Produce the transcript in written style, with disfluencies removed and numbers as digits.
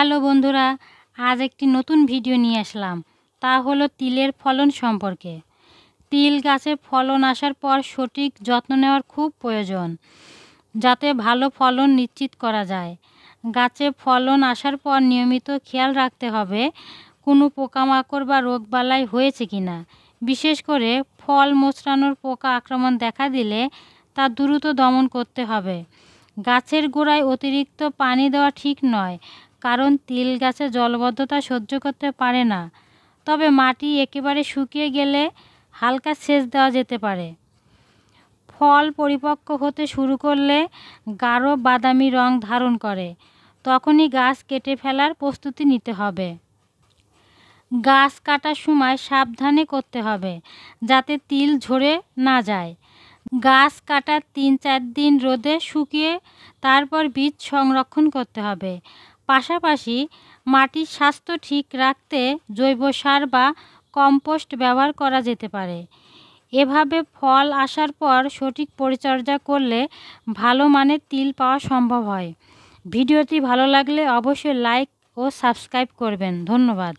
Hello বন্ধুরা, আজ একটি নতুন ভিডিও নিয়ে আসলাম। তা হলো তিলের ফলন সম্পর্কে। তিল গাছে ফলন আসার পর সঠিক যত্ন নেওয়ার খুব প্রয়োজন, যাতে ভালো ফলন নিশ্চিত করা যায়। গাছে ফলন আসার পর নিয়মিত খেয়াল রাখতে হবে কোনো পোকামাকড় বা রোগবালাই হয়েছে কিনা। বিশেষ করে ফল মোচড়ানোর পোকা আক্রমণ দেখা দিলে তা দ্রুত দমন করতে হবে। গাছের গোড়ায় অতিরিক্ত পানি দেওয়া ঠিক নয়, কারণ তিল গাছে জলবদ্ধতা সহ্য করতে পারে না। তবে মাটি একেবারে শুকিয়ে গেলে হালকা সেচ দেওয়া যেতে পারে। ফল পরিপক্ক হতে শুরু করলে গাঢ় বাদামি রং ধারণ করে, তখনই গাছ কেটে ফেলার প্রস্তুতি নিতে হবে। গাছ কাটার সময় সাবধানে করতে হবে, যাতে তিল ঝরে না যায়। গাছ কাটার ৩-৪ দিন রোদে শুকিয়ে তারপর বীজ সংরক্ষণ করতে হবে। পাশাপাশি মাটির স্বাস্থ্য ঠিক রাখতে জৈব সার বা কম্পোস্ট ব্যবহার করা যেতে পারে। এভাবে ফল আসার পর সঠিক পরিচর্যা করলে ভালো মানের তিল পাওয়া সম্ভব হয়। ভিডিওটি ভালো লাগলে অবশ্যই লাইক ও সাবস্ক্রাইব করবেন। ধন্যবাদ।